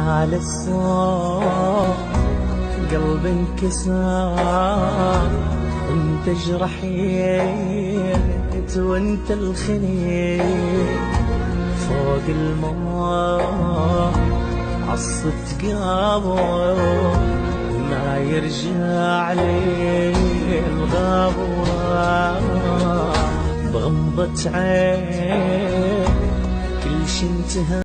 على الصوت قلبي انكسر، انت جرحيت وانت الخنين فوق الماء عصت قابو ما يرجع لي الغابو بغمضة عين كل شي انتهى.